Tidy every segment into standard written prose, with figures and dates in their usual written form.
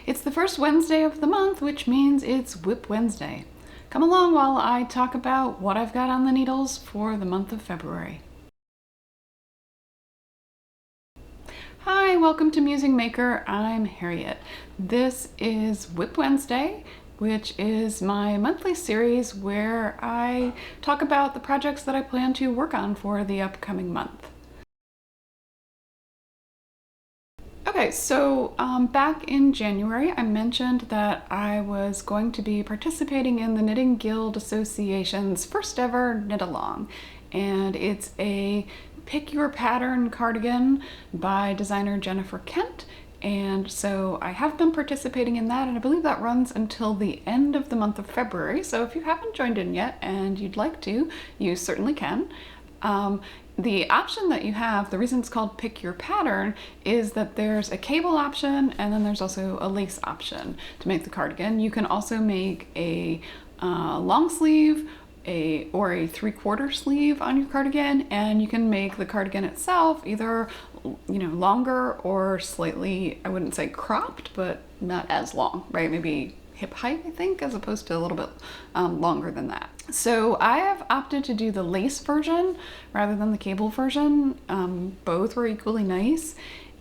It's the first Wednesday of the month, which means it's WIP Wednesday. Come along while I talk about what I've got on the needles for the month of February. Hi, welcome to Musing Maker. I'm Harriet. This is WIP Wednesday, which is my monthly series where I talk about the projects that I plan to work on for the upcoming month. Okay, so back in January, I mentioned that I was going to be participating in the Knitting Guild Association's first ever knit along, and it's a pick your pattern cardigan by designer Jennifer Kent. And so I have been participating in that, and I believe that runs until the end of the month of February. So if you haven't joined in yet and you'd like to, you certainly can. The option that you have, the reason it's called Pick Your Pattern, is that there's a cable option and then there's also a lace option to make the cardigan. You can also make a long sleeve or a 3/4 sleeve on your cardigan, and you can make the cardigan itself either longer or slightly, I wouldn't say cropped, but not as long, right? Maybe hip height, I think, as opposed to a little bit longer than that. So I have opted to do the lace version rather than the cable version. Both were equally nice.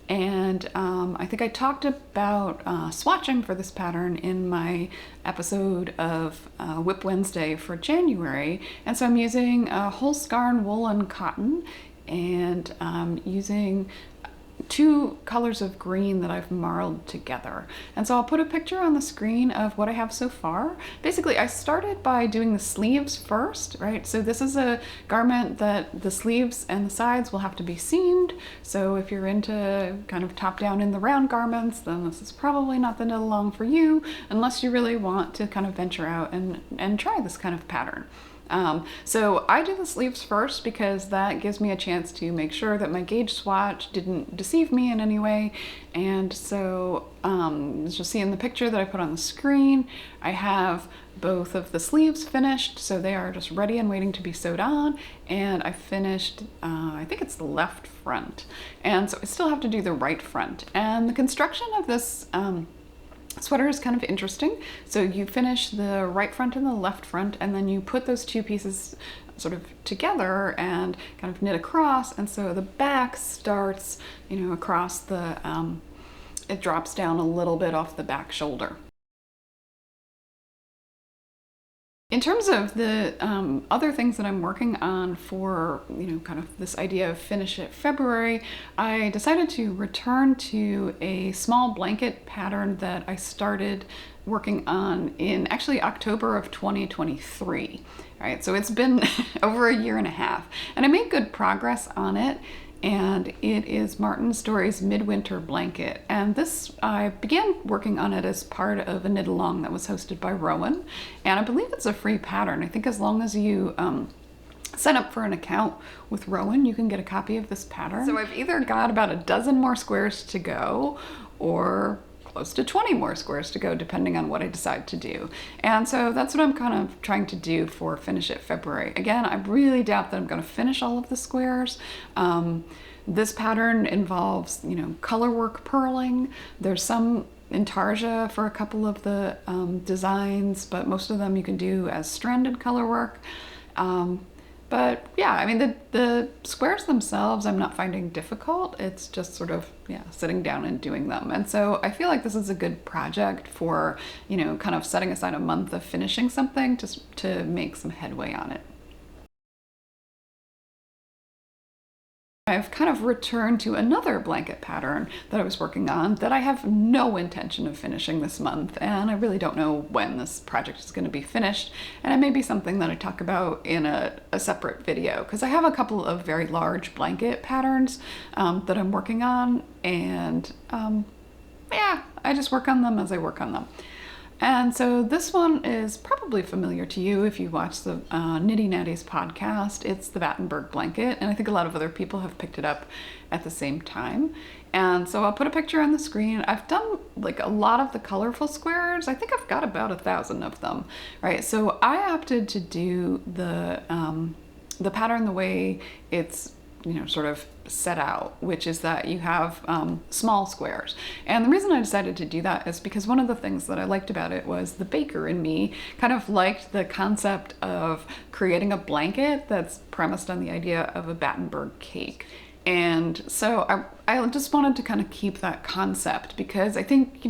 And I think I talked about swatching for this pattern in my episode of WIP Wednesday for January. And so I'm using whole skarn wool and cotton, and using two colors of green that I've marled together. And so I'll put a picture on the screen of what I have so far. Basically, I started by doing the sleeves first, right? So this is a garment that the sleeves and the sides will have to be seamed. So if you're into kind of top down in the round garments, then this is probably not the knit along for you, unless you really want to kind of venture out and try this kind of pattern. So I do the sleeves first because that gives me a chance to make sure that my gauge swatch didn't deceive me in any way. And so as you'll see in the picture that I put on the screen, I have both of the sleeves finished, so they are just ready and waiting to be sewed on. And I finished, I think it's the left front. And so I still have to do the right front. And the construction of this sweater is kind of interesting. So you finish the right front and the left front, and then you put those two pieces sort of together and kind of knit across. And so the back starts, across the, it drops down a little bit off the back shoulder. In terms of the other things that I'm working on for, kind of this idea of finish it February, I decided to return to a small blanket pattern that I started working on in actually October of 2023. All right, so it's been over a year and a half, and I made good progress on it. And it is Martin Storey's Midwinter blanket. And this, I began working on it as part of a knit along that was hosted by Rowan. And I believe it's a free pattern. I think as long as you sign up for an account with Rowan, you can get a copy of this pattern. So I've either got about a dozen more squares to go, or close to 20 more squares to go, depending on what I decide to do. And so that's what I'm kind of trying to do for Finish It February. Again, I really doubt that I'm going to finish all of the squares. This pattern involves, color work purling. There's some intarsia for a couple of the designs, but most of them you can do as stranded color work. But yeah, I mean, the squares themselves I'm not finding difficult. It's just sort of, sitting down and doing them. And so I feel like this is a good project for, kind of setting aside a month of finishing something to make some headway on it. I've kind of returned to another blanket pattern that I was working on that I have no intention of finishing this month, and I really don't know when this project is going to be finished, and it may be something that I talk about in a separate video, because I have a couple of very large blanket patterns that I'm working on, and I just work on them as I work on them. And so this one is probably familiar to you if you watch the Knitty Natties podcast. It's the Battenberg blanket, and I think a lot of other people have picked it up at the same time. And so I'll put a picture on the screen. I've done like a lot of the colorful squares. I think I've got about 1,000 of them, right? So I opted to do the pattern the way it's sort of set out, which is that you have small squares. And the reason I decided to do that is because one of the things that I liked about it was the baker in me kind of liked the concept of creating a blanket that's premised on the idea of a Battenberg cake. And so I just wanted to kind of keep that concept, because I think,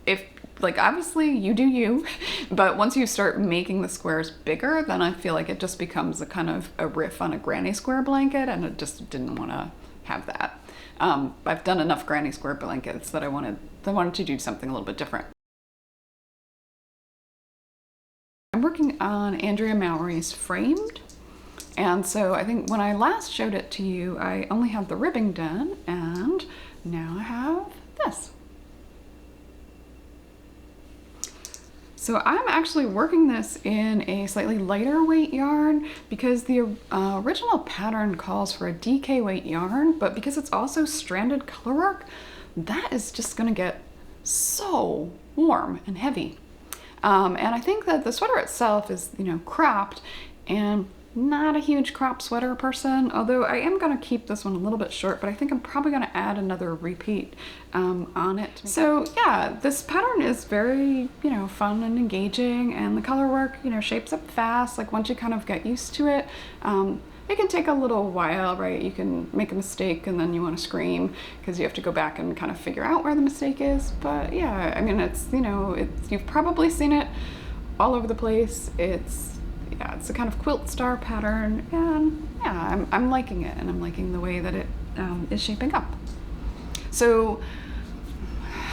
if, like, obviously you do you, but once you start making the squares bigger, then I feel like it just becomes a kind of a riff on a granny square blanket, and I just didn't want to have that. I've done enough granny square blankets that I wanted to do something a little bit different. I'm working on Andrea Mowry's Framed. And so I think when I last showed it to you, I only had the ribbing done, and now I have this. So I'm actually working this in a slightly lighter weight yarn, because the original pattern calls for a DK weight yarn, but because it's also stranded colorwork, that is just gonna get so warm and heavy. And I think that the sweater itself is, cropped, and not a huge crop sweater person, although I am going to keep this one a little bit short, but I think I'm probably going to add another repeat on it. So yeah, this pattern is very, fun and engaging, and the color work, shapes up fast. Like, once you kind of get used to it, it can take a little while, right? You can make a mistake and then you want to scream because you have to go back and kind of figure out where the mistake is. But yeah, I mean, it's, you've probably seen it all over the place. It's a kind of quilt star pattern, and yeah, I'm liking it, and I'm liking the way that it is shaping up. So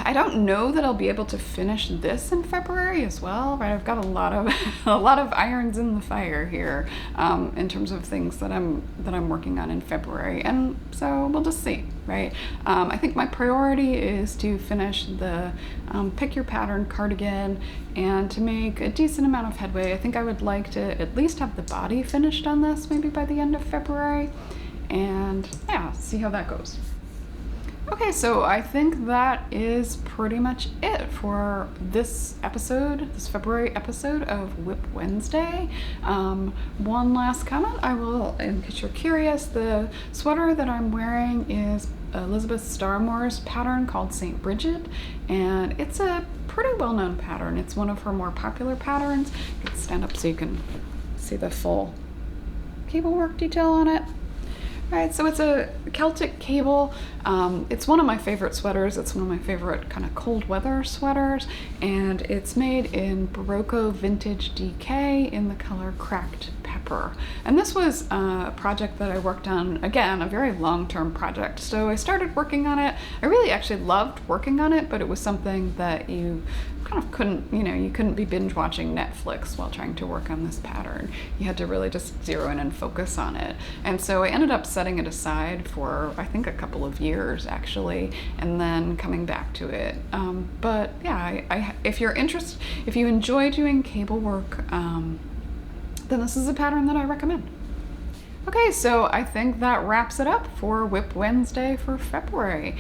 I don't know that I'll be able to finish this in February as well, right? I've got a lot of irons in the fire here in terms of things that I'm working on in February, and so we'll just see, right? I think my priority is to finish the Pick Your Pattern cardigan and to make a decent amount of headway. I think I would like to at least have the body finished on this maybe by the end of February, and yeah, see how that goes. Okay, so I think that is pretty much it for this episode, this February episode of WIP Wednesday. One last comment, in case you're curious, the sweater that I'm wearing is Elizabeth Starmore's pattern called St. Bridget, and it's a pretty well-known pattern. It's one of her more popular patterns. You can stand up so you can see the full cable work detail on it. Right, so it's a Celtic cable. It's one of my favorite sweaters. It's one of my favorite kind of cold weather sweaters, and it's made in Barocco Vintage DK in the color Cracked Pepper. And this was a project that I worked on, again, a very long-term project. So I started working on it. I really actually loved working on it, but it was something that you kind of couldn't, you couldn't be binge watching Netflix while trying to work on this pattern. You had to really just zero in and focus on it. And so I ended up setting it aside for, I think, a couple of years actually, and then coming back to it. But yeah, if you're interested, if you enjoy doing cable work, then this is a pattern that I recommend. Okay, so I think that wraps it up for WIP Wednesday for February.